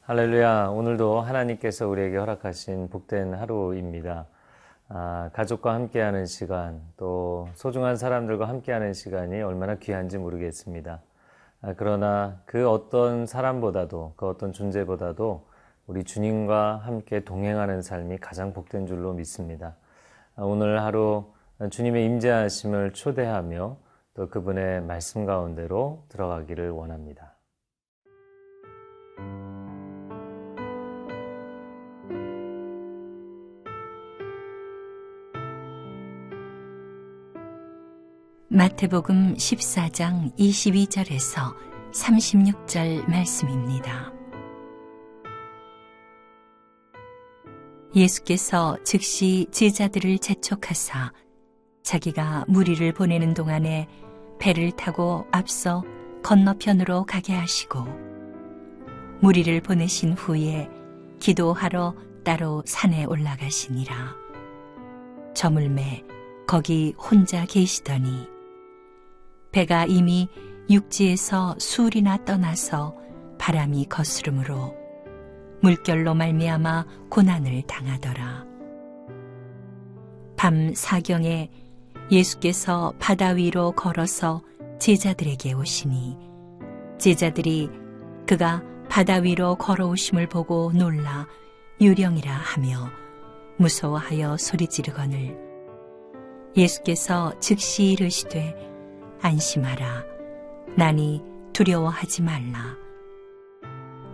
할렐루야. 오늘도 하나님께서 우리에게 허락하신 복된 하루입니다. 가족과 함께하는 시간, 또 소중한 사람들과 함께하는 시간이 얼마나 귀한지 모르겠습니다. 그러나 그 어떤 사람보다도, 그 어떤 존재보다도 우리 주님과 함께 동행하는 삶이 가장 복된 줄로 믿습니다. 오늘 하루 주님의 임재하심을 초대하며 또 그분의 말씀 가운데로 들어가기를 원합니다. 마태복음 14장 22절에서 36절 말씀입니다. 예수께서 즉시 제자들을 재촉하사 자기가 무리를 보내는 동안에 배를 타고 앞서 건너편으로 가게 하시고 무리를 보내신 후에 기도하러 따로 산에 올라가시니라. 저물매 거기 혼자 계시더니 배가 이미 육지에서 수울이나 떠나서 바람이 거스름으로 물결로 말미암아 고난을 당하더라. 밤 사경에 예수께서 바다 위로 걸어서 제자들에게 오시니 제자들이 그가 바다 위로 걸어오심을 보고 놀라 유령이라 하며 무서워하여 소리지르거늘 예수께서 즉시 이르시되 안심하라. 나니 두려워하지 말라.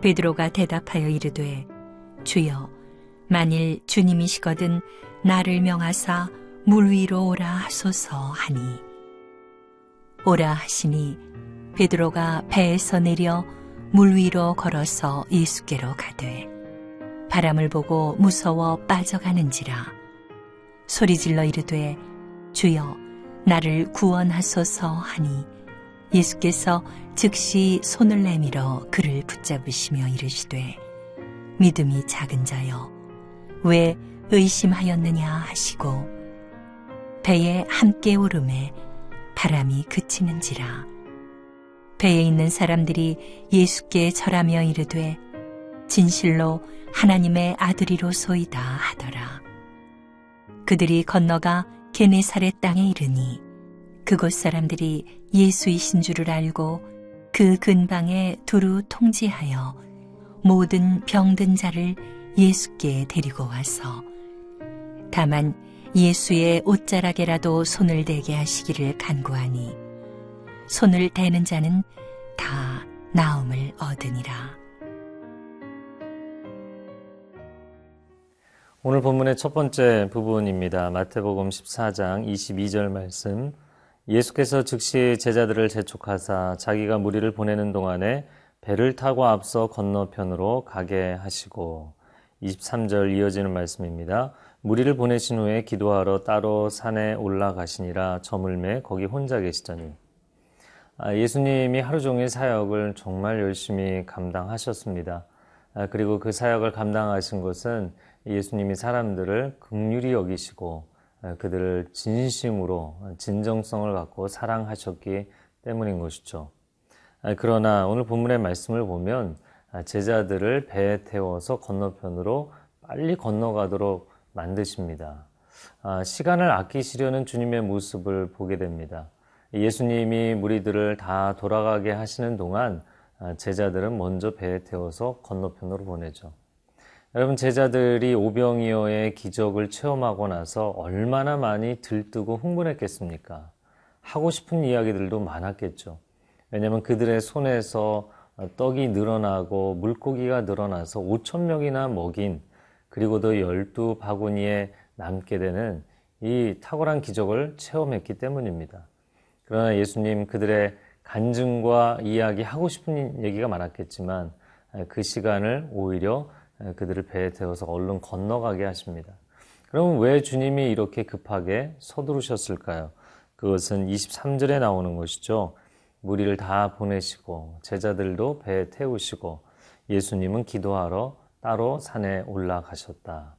베드로가 대답하여 이르되 주여 만일 주님이시거든 나를 명하사 물 위로 오라 하소서 하니 오라 하시니 베드로가 배에서 내려 물 위로 걸어서 예수께로 가되 바람을 보고 무서워 빠져가는지라 소리질러 이르되 주여 나를 구원하소서 하니 예수께서 즉시 손을 내밀어 그를 붙잡으시며 이르시되 믿음이 작은 자여 왜 의심하였느냐 하시고 배에 함께 오름에 바람이 그치는지라 배에 있는 사람들이 예수께 절하며 이르되 진실로 하나님의 아들이로소이다 하더라. 그들이 건너가 게네사렛 땅에 이르니 그곳 사람들이 예수이신 줄을 알고 그 근방에 두루 통지하여 모든 병든 자를 예수께 데리고 와서 다만 예수의 옷자락에라도 손을 대게 하시기를 간구하니 손을 대는 자는 다 나음을 얻으니라. 오늘 본문의 첫 번째 부분입니다. 마태복음 14장 22절 말씀. 예수께서 즉시 제자들을 재촉하사 자기가 무리를 보내는 동안에 배를 타고 앞서 건너편으로 가게 하시고 23절 이어지는 말씀입니다. 무리를 보내신 후에 기도하러 따로 산에 올라가시니라. 저물매 거기 혼자 계시더니 예수님이 하루 종일 사역을 정말 열심히 감당하셨습니다. 그리고 그 사역을 감당하신 것은 예수님이 사람들을 긍휼히 여기시고 그들을 진심으로 진정성을 갖고 사랑하셨기 때문인 것이죠. 그러나 오늘 본문의 말씀을 보면 제자들을 배에 태워서 건너편으로 빨리 건너가도록 만드십니다. 시간을 아끼시려는 주님의 모습을 보게 됩니다. 예수님이 무리들을 다 돌아가게 하시는 동안 제자들은 먼저 배에 태워서 건너편으로 보내죠. 여러분, 제자들이 오병이어의 기적을 체험하고 나서 얼마나 많이 들뜨고 흥분했겠습니까? 하고 싶은 이야기들도 많았겠죠. 왜냐하면 그들의 손에서 떡이 늘어나고 물고기가 늘어나서 5,000명이나 먹인, 그리고도 12바구니에 남게 되는 이 탁월한 기적을 체험했기 때문입니다. 그러나 예수님 그들의 간증과 이야기, 하고 싶은 얘기가 많았겠지만 그 시간을 오히려 그들을 배에 태워서 얼른 건너가게 하십니다. 그럼 왜 주님이 이렇게 급하게 서두르셨을까요? 그것은 23절에 나오는 것이죠. 무리를 다 보내시고 제자들도 배에 태우시고 예수님은 기도하러 따로 산에 올라가셨다.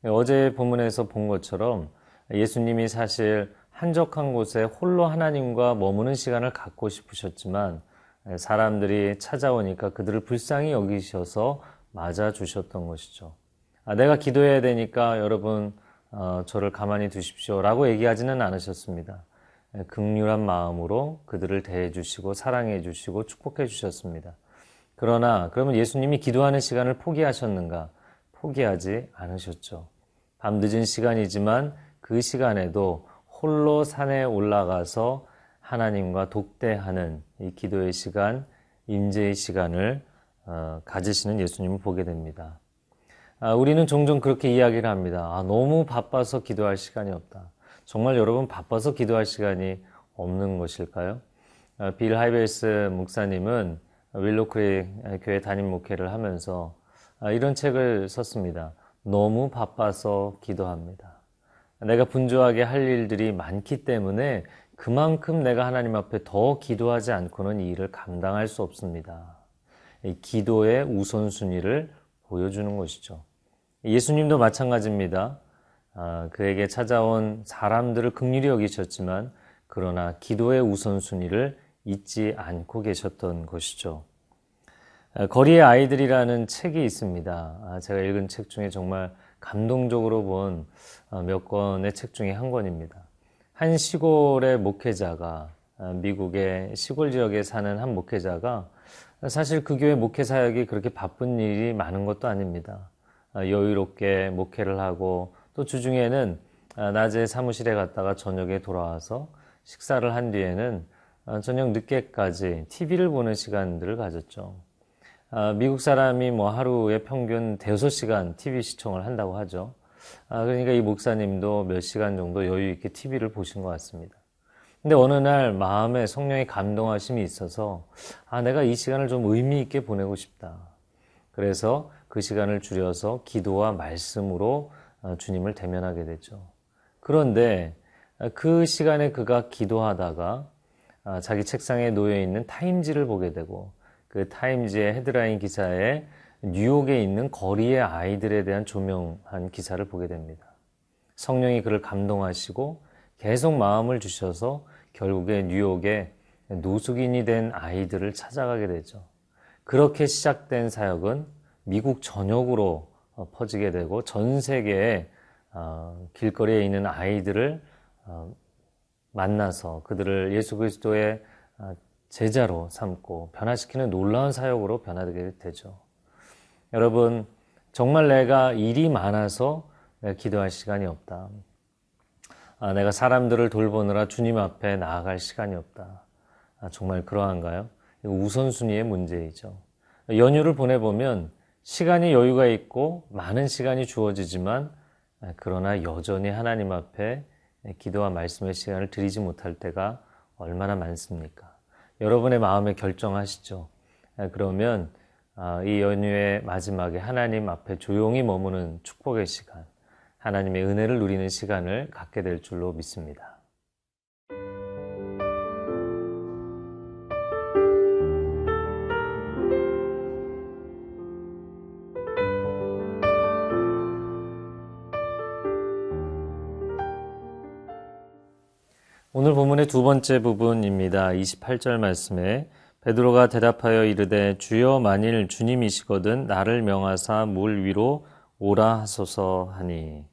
어제 본문에서 본 것처럼 예수님이 사실 한적한 곳에 홀로 하나님과 머무는 시간을 갖고 싶으셨지만 사람들이 찾아오니까 그들을 불쌍히 여기셔서 맞아주셨던 것이죠. 내가 기도해야 되니까 여러분 저를 가만히 두십시오 라고 얘기하지는 않으셨습니다. 긍휼한 마음으로 그들을 대해주시고 사랑해주시고 축복해주셨습니다. 그러면 예수님이 기도하는 시간을 포기하셨는가? 포기하지 않으셨죠. 밤늦은 시간이지만 그 시간에도 홀로 산에 올라가서 하나님과 독대하는 이 기도의 시간, 임재의 시간을 가지시는 예수님을 보게 됩니다. 우리는 종종 그렇게 이야기를 합니다. 너무 바빠서 기도할 시간이 없다. 정말 여러분 바빠서 기도할 시간이 없는 것일까요? 빌 하이베이스 목사님은 윌로크리 교회 담임 목회를 하면서 이런 책을 썼습니다. 너무 바빠서 기도합니다. 내가 분주하게 할 일들이 많기 때문에 그만큼 내가 하나님 앞에 더 기도하지 않고는 이 일을 감당할 수 없습니다. 이 기도의 우선순위를 보여주는 것이죠. 예수님도 마찬가지입니다. 그에게 찾아온 사람들을 긍휼히 여기셨지만 그러나 기도의 우선순위를 잊지 않고 계셨던 것이죠. 거리의 아이들이라는 책이 있습니다. 제가 읽은 책 중에 정말 감동적으로 본 몇 권의 책 중에 한 권입니다. 한 시골의 목회자가 미국의 시골 지역에 사는 한 목회자가 사실 그 교회 목회 사역이 그렇게 바쁜 일이 많은 것도 아닙니다. 여유롭게 목회를 하고 또 주중에는 낮에 사무실에 갔다가 저녁에 돌아와서 식사를 한 뒤에는 저녁 늦게까지 TV를 보는 시간들을 가졌죠. 미국 사람이 하루에 평균 5시간 TV 시청을 한다고 하죠. 그러니까 이 목사님도 몇 시간 정도 여유 있게 TV를 보신 것 같습니다. 근데 어느 날 마음에 성령의 감동하심이 있어서 내가 이 시간을 좀 의미 있게 보내고 싶다. 그래서 그 시간을 줄여서 기도와 말씀으로 주님을 대면하게 되죠. 그런데 그 시간에 그가 기도하다가 자기 책상에 놓여 있는 타임지를 보게 되고 그 타임지의 헤드라인 기사에 뉴욕에 있는 거리의 아이들에 대한 조명한 기사를 보게 됩니다. 성령이 그를 감동하시고 계속 마음을 주셔서 결국에 뉴욕에 노숙인이 된 아이들을 찾아가게 되죠. 그렇게 시작된 사역은 미국 전역으로 퍼지게 되고 전 세계에 길거리에 있는 아이들을 만나서 그들을 예수 그리스도의 제자로 삼고 변화시키는 놀라운 사역으로 변화되게 되죠. 여러분, 정말 내가 일이 많아서 내가 기도할 시간이 없다. 내가 사람들을 돌보느라 주님 앞에 나아갈 시간이 없다. 정말 그러한가요? 이거 우선순위의 문제이죠. 연휴를 보내보면 시간이 여유가 있고 많은 시간이 주어지지만 그러나 여전히 하나님 앞에 기도와 말씀의 시간을 드리지 못할 때가 얼마나 많습니까? 여러분의 마음에 결정하시죠. 그러면 이 연휴의 마지막에 하나님 앞에 조용히 머무는 축복의 시간, 하나님의 은혜를 누리는 시간을 갖게 될 줄로 믿습니다. 오늘 본문의 두 번째 부분입니다. 28절 말씀에 베드로가 대답하여 이르되 주여 만일 주님이시거든 나를 명하사 물 위로 오라 하소서 하니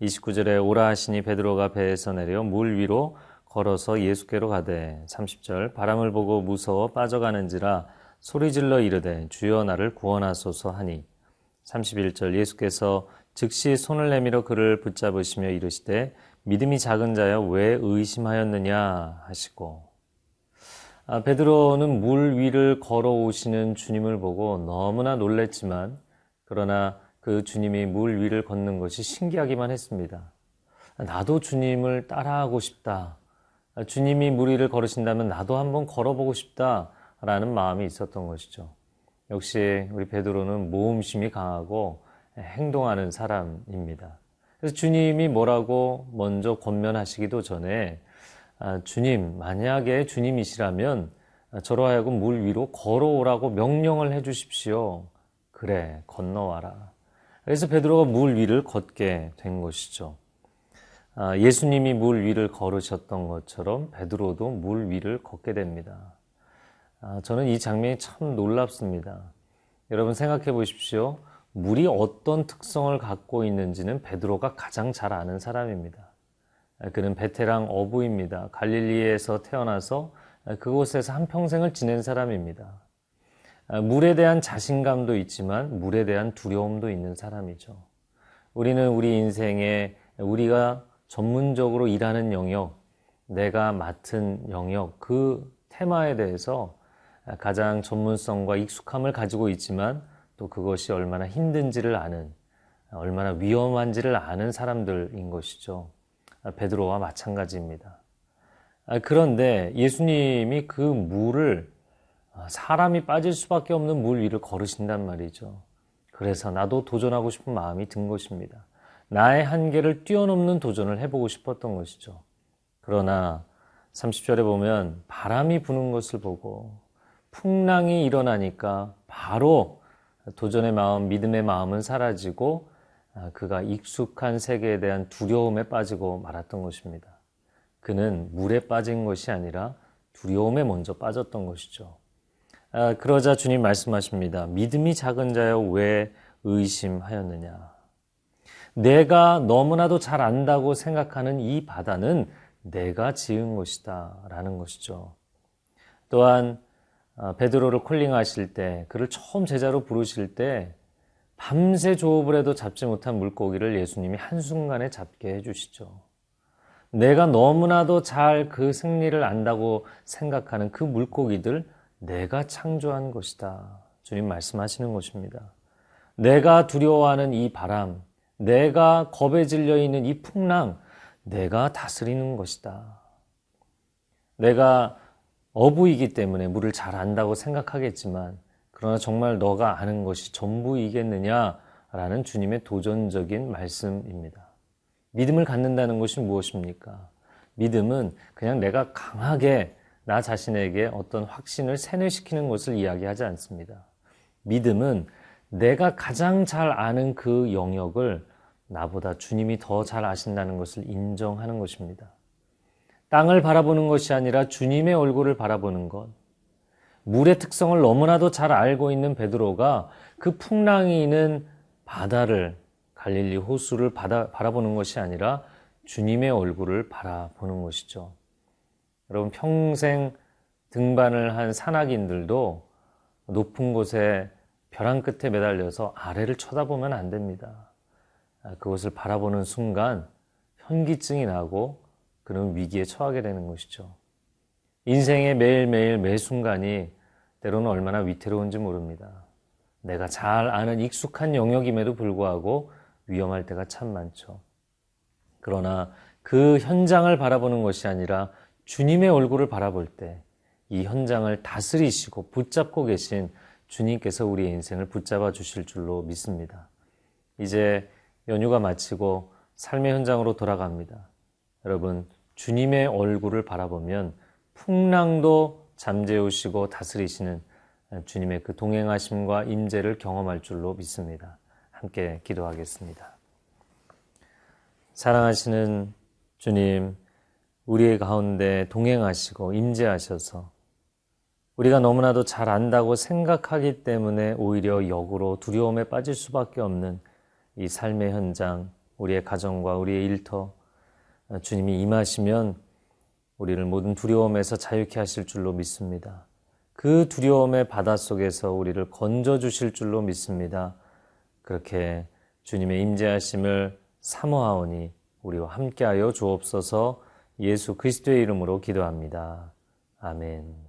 29절에 오라 하시니 베드로가 배에서 내려 물 위로 걸어서 예수께로 가되 30절 바람을 보고 무서워 빠져가는지라 소리질러 이르되 주여 나를 구원하소서 하니 31절 예수께서 즉시 손을 내밀어 그를 붙잡으시며 이르시되 믿음이 작은 자여 왜 의심하였느냐 하시고 베드로는 물 위를 걸어오시는 주님을 보고 너무나 놀랬지만 그러나 그 주님이 물 위를 걷는 것이 신기하기만 했습니다. 나도 주님을 따라하고 싶다. 주님이 물 위를 걸으신다면 나도 한번 걸어보고 싶다라는 마음이 있었던 것이죠. 역시 우리 베드로는 모험심이 강하고 행동하는 사람입니다. 그래서 주님이 뭐라고 먼저 권면하시기도 전에 주님, 만약에 주님이시라면 저로 하여금 물 위로 걸어오라고 명령을 해 주십시오. 그래, 건너와라. 그래서 베드로가 물 위를 걷게 된 것이죠. 예수님이 물 위를 걸으셨던 것처럼 베드로도 물 위를 걷게 됩니다. 저는 이 장면이 참 놀랍습니다. 여러분 생각해 보십시오. 물이 어떤 특성을 갖고 있는지는 베드로가 가장 잘 아는 사람입니다. 그는 베테랑 어부입니다. 갈릴리에서 태어나서 그곳에서 한평생을 지낸 사람입니다. 물에 대한 자신감도 있지만 물에 대한 두려움도 있는 사람이죠. 우리는 우리 인생에 우리가 전문적으로 일하는 영역, 내가 맡은 영역, 그 테마에 대해서 가장 전문성과 익숙함을 가지고 있지만 또 그것이 얼마나 힘든지를 아는, 얼마나 위험한지를 아는 사람들인 것이죠. 베드로와 마찬가지입니다. 그런데 예수님이 그 물을 사람이 빠질 수밖에 없는 물 위를 걸으신단 말이죠. 그래서 나도 도전하고 싶은 마음이 든 것입니다. 나의 한계를 뛰어넘는 도전을 해보고 싶었던 것이죠. 그러나 30절에 보면 바람이 부는 것을 보고 풍랑이 일어나니까 바로 도전의 마음, 믿음의 마음은 사라지고 그가 익숙한 세계에 대한 두려움에 빠지고 말았던 것입니다. 그는 물에 빠진 것이 아니라 두려움에 먼저 빠졌던 것이죠. 그러자 주님 말씀하십니다. 믿음이 작은 자여 왜 의심하였느냐. 내가 너무나도 잘 안다고 생각하는 이 바다는 내가 지은 것이다 라는 것이죠. 또한 베드로를 콜링하실 때, 그를 처음 제자로 부르실 때 밤새 조업을 해도 잡지 못한 물고기를 예수님이 한순간에 잡게 해주시죠. 내가 너무나도 잘 그 승리를 안다고 생각하는 그 물고기들 내가 창조한 것이다. 주님 말씀하시는 것입니다. 내가 두려워하는 이 바람, 내가 겁에 질려 있는 이 풍랑, 내가 다스리는 것이다. 내가 어부이기 때문에 물을 잘 안다고 생각하겠지만 그러나 정말 너가 아는 것이 전부이겠느냐라는 주님의 도전적인 말씀입니다. 믿음을 갖는다는 것이 무엇입니까? 믿음은 그냥 내가 강하게 나 자신에게 어떤 확신을 세뇌시키는 것을 이야기하지 않습니다. 믿음은 내가 가장 잘 아는 그 영역을 나보다 주님이 더 잘 아신다는 것을 인정하는 것입니다. 땅을 바라보는 것이 아니라 주님의 얼굴을 바라보는 것. 물의 특성을 너무나도 잘 알고 있는 베드로가 그 풍랑이 있는 바다를, 갈릴리 호수를 바라보는 것이 아니라 주님의 얼굴을 바라보는 것이죠. 여러분 평생 등반을 한 산악인들도 높은 곳에 벼랑 끝에 매달려서 아래를 쳐다보면 안 됩니다. 그것을 바라보는 순간 현기증이 나고 그런 위기에 처하게 되는 것이죠. 인생의 매일매일 매 순간이 때로는 얼마나 위태로운지 모릅니다. 내가 잘 아는 익숙한 영역임에도 불구하고 위험할 때가 참 많죠. 그러나 그 현장을 바라보는 것이 아니라 주님의 얼굴을 바라볼 때 이 현장을 다스리시고 붙잡고 계신 주님께서 우리의 인생을 붙잡아 주실 줄로 믿습니다. 이제 연휴가 마치고 삶의 현장으로 돌아갑니다. 여러분, 주님의 얼굴을 바라보면 풍랑도 잠재우시고 다스리시는 주님의 그 동행하심과 임재를 경험할 줄로 믿습니다. 함께 기도하겠습니다. 사랑하시는 주님, 우리의 가운데 동행하시고 임재하셔서 우리가 너무나도 잘 안다고 생각하기 때문에 오히려 역으로 두려움에 빠질 수밖에 없는 이 삶의 현장, 우리의 가정과 우리의 일터, 주님이 임하시면 우리를 모든 두려움에서 자유케 하실 줄로 믿습니다. 그 두려움의 바닷속에서 우리를 건져주실 줄로 믿습니다. 그렇게 주님의 임재하심을 사모하오니 우리와 함께하여 주옵소서. 예수 그리스도의 이름으로 기도합니다. 아멘.